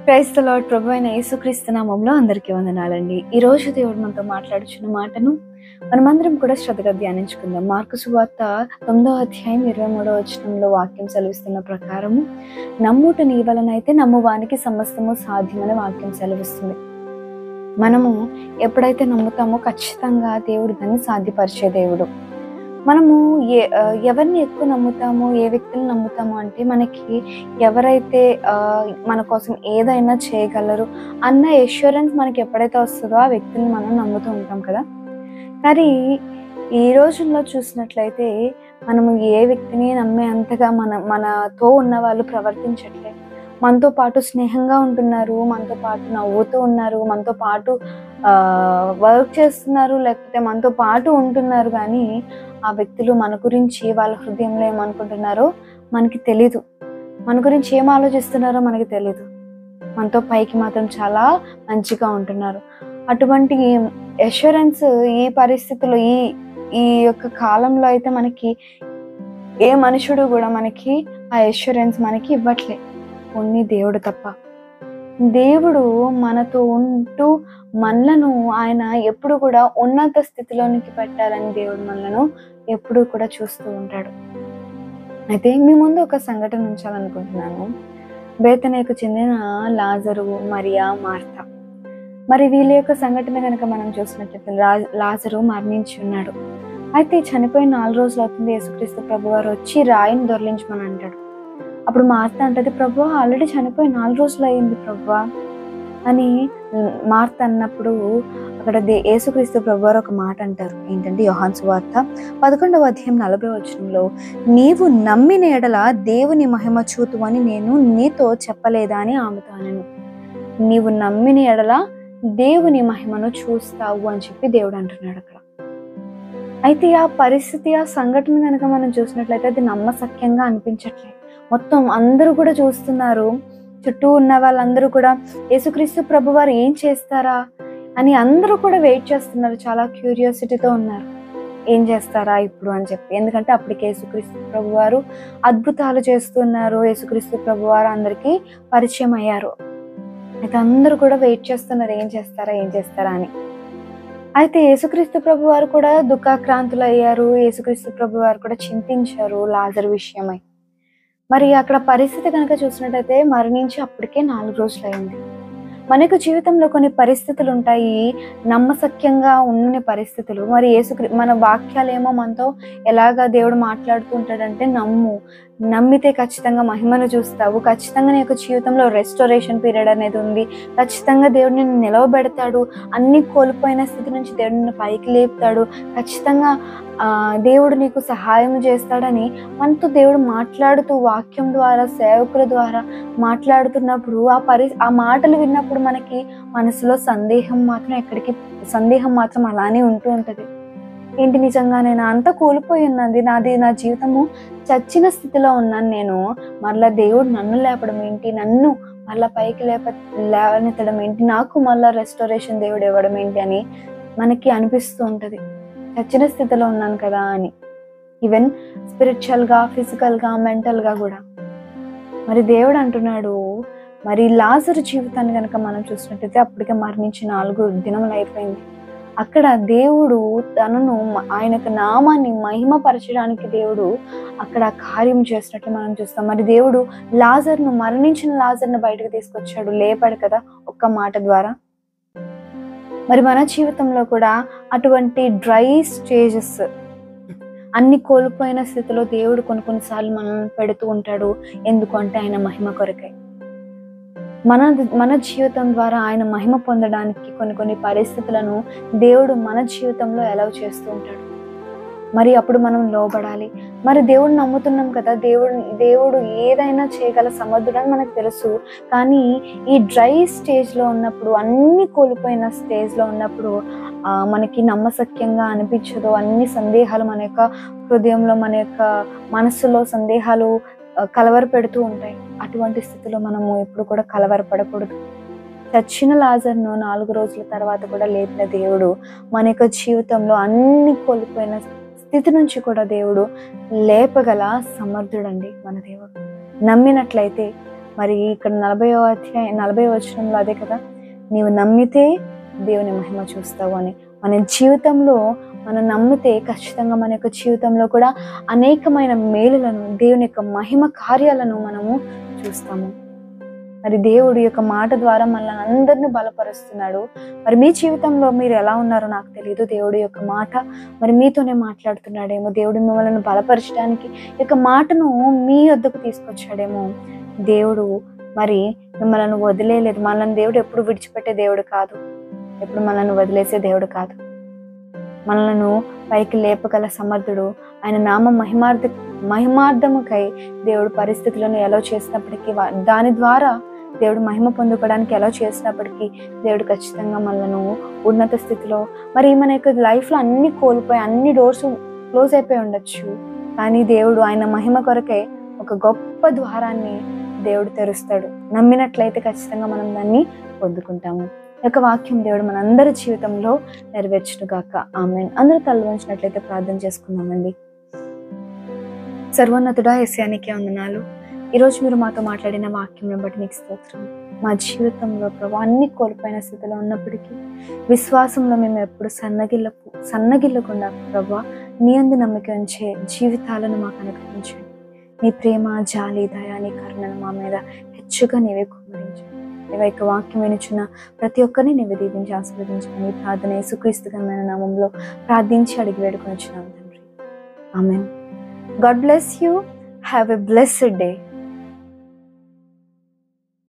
Praise the lord. ప్రభు అయిన యేసుక్రీస్తు నామములో అందరికీ వందనాలండి. ఈ రోజు దేవుడు మనతో మాట్లాడుచున్న మాటను మనమందరం కూడా శ్రద్ధగా ధ్యానించుకుందాం. మార్కు సువార్త 9వ అధ్యాయం 23వ వచనంలో వాక్యం సెలవిస్తున్న ప్రకారము, నమ్ముట నీ వలనైతే నమ్మువానికి సమస్తము సాధ్యమని వాక్యం సెలవిస్తుంది. మనము ఎప్పుడైతే నమ్ముతామో ఖచ్చితంగా దేవుడు దాన్ని సాధ్యపరిచే దేవుడు. మనము ఎవరిని ఎక్కువ నమ్ముతాము, ఏ వ్యక్తిని నమ్ముతాము అంటే, మనకి ఎవరైతే మన కోసం ఏదైనా చేయగలరు అన్న ఎష్యూరెన్స్ మనకి ఎప్పుడైతే వస్తుందో ఆ వ్యక్తిని మనం నమ్ముతూ ఉంటాం కదా. కానీ ఈ రోజుల్లో చూసినట్లయితే మనము ఏ వ్యక్తిని నమ్మే అంతగా మనతో ఉన్న వాళ్ళు ప్రవర్తించట్లేదు. మనతో పాటు స్నేహంగా ఉంటున్నారు, మనతో పాటు నవ్వుతూ ఉన్నారు, మనతో పాటు వర్క్ చేస్తున్నారు, లేకపోతే మనతో పాటు ఉంటున్నారు. కానీ ఆ వ్యక్తులు మన గురించి వాళ్ళ హృదయంలో ఏమనుకుంటున్నారో మనకి తెలీదు, మన గురించి ఏం ఆలోచిస్తున్నారో మనకి తెలీదు. మనతో పైకి మాత్రం చాలా మంచిగా ఉంటున్నారు. అటువంటి ఎష్యూరెన్స్ ఈ పరిస్థితుల్లో ఈ యొక్క కాలంలో అయితే మనకి ఏ మనుషుడు కూడా మనకి ఆ ఎష్యూరెన్స్ మనకి ఇవ్వట్లే, ఓన్లీ దేవుడు తప్ప. దేవుడు మనతో ఉంటూ మనలను ఆయన ఎప్పుడు కూడా ఉన్నత స్థితిలోనికి పెట్టాలని దేవుడు మనలను ఎప్పుడు కూడా చూస్తూ ఉంటాడు. అయితే మీ ముందు ఒక సంఘటన ఉంచాలనుకుంటున్నాను. బేతనీకు చెందిన లాజరు, మరియా, మార్త. మరి వీళ్ళ యొక్క సంఘటన కనుక మనం చూసినట్లయితే లాజరు మరణించి ఉన్నాడు. అయితే చనిపోయిన 4 రోజులు అవుతుంది. యేసుక్రీస్తు ప్రభు వారు వచ్చి రాయిని దొర్లించమని అంటాడు. అప్పుడు మార్త అంటది, ప్రభు ఆల్రెడీ చనిపోయి 4 రోజులు అయ్యింది ప్రభు అని మార్త అన్నప్పుడు అక్కడ యేసుక్రీస్తు ప్రభు వారు ఒక మాట అంటారు. ఏంటంటే యోహాను సువార్త 11వ అధ్యాయం 40వ వచనంలో, నీవు నమ్మిన ఎడల దేవుని మహిమ చూతువు అని నేను నీతో చెప్పలేదా అని ఆమెతో అనెను. నీవు నమ్మిన ఎడల దేవుని మహిమను చూస్తావు అని చెప్పి దేవుడు అంటున్నాడు అక్కడ. అయితే ఆ పరిస్థితి, ఆ సంఘటన కనుక మనం చూసినట్లయితే అది నమ్మశక్యంగా అనిపించట్లేదు. మొత్తం అందరూ కూడా చూస్తున్నారు, చుట్టూ ఉన్న వాళ్ళందరూ కూడా యేసుక్రీస్తు ప్రభు వారు ఏం చేస్తారా అని అందరూ కూడా వెయిట్ చేస్తున్నారు, చాలా క్యూరియాసిటీతో ఉన్నారు, ఏం చేస్తారా ఇప్పుడు అని చెప్పి. ఎందుకంటే అప్పటికి యేసుక్రీస్తు ప్రభు వారు అద్భుతాలు చేస్తున్నారు, యేసుక్రీస్తు ప్రభు వారు అందరికీ పరిచయం అయ్యారు. అయితే అందరూ కూడా వెయిట్ చేస్తున్నారు, ఏం చేస్తారా అని. అయితే యేసుక్రీస్తు ప్రభు వారు కూడా దుఃఖాక్రాంతులు అయ్యారు, యేసుక్రీస్తు ప్రభు వారు కూడా చింతించారు లాజరు విషయమై. మరి అక్కడ పరిస్థితి కనుక చూసినట్టయితే మరణించి అప్పటికే 4 రోజులు అయింది. మనకు జీవితంలో కొన్ని పరిస్థితులు ఉంటాయి, నమ్మశక్యంగా ఉన్న పరిస్థితులు. మరి మన వాక్యాలేమో మనతో ఎలాగా దేవుడు మాట్లాడుతూ ఉంటాడంటే, నమ్మితే ఖచ్చితంగా మహిమను చూస్తావు, ఖచ్చితంగా నీ యొక్క జీవితంలో రెస్టోరేషన్ పీరియడ్ అనేది ఉంది, ఖచ్చితంగా దేవుడు నిన్ను నిలవబెడతాడు, అన్ని కోల్పోయిన స్థితి నుంచి దేవుడు నిన్ను పైకి లేపుతాడు, ఖచ్చితంగా దేవుడు నీకు సహాయం చేస్తాడని మనతో దేవుడు మాట్లాడుతూ వాక్యం ద్వారా, సేవకుల ద్వారా మాట్లాడుతున్నప్పుడు ఆ మాటలు విన్నప్పుడు మనకి మనసులో సందేహం మాత్రం అలానే ఉంటూ ఉంటుంది. ఏంటి, నిజంగా నేను అంతా కోల్పోయి ఉన్నది, నా జీవితము చచ్చిన స్థితిలో ఉన్నాను, నేను మళ్ళా దేవుడు నన్ను లేపడం ఏంటి, నన్ను మళ్ళా పైకి లేవనెత్తడం ఏంటి, నాకు మళ్ళా రెస్టోరేషన్ దేవుడు ఇవ్వడం ఏంటి అని మనకి అనిపిస్తూ ఉంటుంది. చచ్చిన స్థితిలో ఉన్నాను కదా అని, ఈవెన్ స్పిరిచువల్గా, ఫిజికల్గా, మెంటల్గా కూడా. మరి దేవుడు అంటున్నాడు, మరి లాజరు జీవితాన్ని కనుక మనం చూసినట్టయితే అప్పటికే మరణించి 4 దినములు అయిపోయింది. అక్కడ దేవుడు ఆయనకు నామాన్ని మహిమపరచడానికి దేవుడు అక్కడ కార్యం చేసినట్లు మనం చూస్తాం. మరి దేవుడు మరణించిన లాజర్ను బయటకు తీసుకొచ్చాడు, లేపాడు కదా ఒక్క మాట ద్వారా. మరి మన జీవితంలో కూడా అటువంటి డ్రై స్టేజెస్, అన్ని కోల్పోయిన స్థితిలో దేవుడు కొన్నిసార్లు మనల్ని పెడుతూ ఉంటాడు. ఎందుకంటే ఆయన మహిమ కొరకై, మన జీవితం ద్వారా ఆయన మహిమ పొందడానికి కొన్ని పరిస్థితులను దేవుడు మన జీవితంలో అలౌ చేస్తూ ఉంటాడు. మరి అప్పుడు మనం లోబడాలి. మరి దేవుడు నమ్ముతున్నాం కదా, దేవుడు ఏదైనా చేయగల సమర్థుడని మనకు తెలుసు. కానీ ఈ డ్రై స్టేజ్లో ఉన్నప్పుడు, అన్ని కోల్పోయిన స్టేజ్లో ఉన్నప్పుడు మనకి నమ్మశక్యంగా అనిపించదు. అన్ని సందేహాలు మన యొక్క హృదయంలో, మన యొక్క మనస్సులో సందేహాలు కలవర పెడుతూ ఉంటాయి. అటువంటి స్థితిలో మనము ఎప్పుడు కూడా కలవరపడకూడదు. చచ్చిన లాజర్ను 4 రోజుల తర్వాత కూడా లేపిన దేవుడు మన యొక్క జీవితంలో అన్ని కోల్పోయిన స్థితి నుంచి కూడా దేవుడు లేపగల సమర్థుడండి మన దేవుడు. నమ్మినట్లయితే మరి ఇక్కడ 40వ వచనంలో అదే కదా, నీవు నమ్మితే దేవుని మహిమ చూస్తావు అని. మన జీవితంలో మనం నమ్మితే ఖచ్చితంగా మన యొక్క జీవితంలో కూడా అనేకమైన మేలులను, దేవుని యొక్క మహిమ కార్యాలను మనము చూస్తాము. మరి దేవుడి యొక్క మాట ద్వారా మనల్ని అందరినీ బలపరుస్తున్నాడు. మరి మీ జీవితంలో మీరు ఎలా ఉన్నారో నాకు తెలియదు. దేవుడి యొక్క మాట మరి మీతోనే మాట్లాడుతున్నాడేమో. దేవుడు మిమ్మల్ని బలపరచడానికి ఈ యొక్క మాటను మీ వద్దకు తీసుకొచ్చాడేమో. దేవుడు మరి మిమ్మల్ని వదిలేయలేదు. మనల్ని దేవుడు ఎప్పుడు విడిచిపెట్టే దేవుడు కాదు, ఎప్పుడు మనల్ని వదిలేసే దేవుడు కాదు. మనలను పైకి లేపగల సమర్థుడు. ఆయన నామ మహిమార్థముకై దేవుడు పరిస్థితులను ఎలా చేసినప్పటికీ, దాని ద్వారా దేవుడు మహిమ పొందుకోవడానికి ఎలా చేసినప్పటికీ దేవుడు ఖచ్చితంగా మనలను ఉన్నత స్థితిలో, మరి మన యొక్క లైఫ్లో అన్ని కోల్పోయి అన్ని డోర్స్ క్లోజ్ అయిపోయి ఉండొచ్చు, కానీ దేవుడు ఆయన మహిమ కొరకై ఒక గొప్ప ద్వారాన్ని దేవుడు తెరుస్తాడు. నమ్మినట్లయితే ఖచ్చితంగా మనం దాన్ని పొందుకుంటాము. ఈ యొక్క వాక్యం దేవుడు మన అందరి జీవితంలో నెరవేర్చునుగాక. ఆమేన్. అందరూ తల వంచినట్లయితే ప్రార్థన చేసుకుందామండి. సర్వోన్నతుడా యేసయ్యానికి వందనాలు. ఈరోజు మీరు మాతో మాట్లాడిన వాక్యం బట్టి నీకు స్తోత్రం. మా జీవితంలో ప్రభు అన్ని కోల్పోయిన స్థితిలో ఉన్నప్పటికీ విశ్వాసంలో మేము ఎప్పుడు సన్నగిల్లకుండా ప్రభు నీ యందు నమ్మిక ఉంచే జీవితాలను మాకు అనుగ్రహించండి. నీ ప్రేమ, జాలి, దయ, నీ కరుణను మా మీద హెచ్చుగా నీవే కుమ్మరించండి. ఈ యొక్క వాక్యం వినుచున్న ప్రతి ఒక్కరిని నీవే దీవించి ఆశీర్వదించమని ప్రార్థన యేసుక్రీస్తు ఘనమైన నామంలో ప్రార్థించి అడిగి వేడుకొని వచ్చినాం తండ్రి. ఆమేన్. God bless you. Have a blessed day.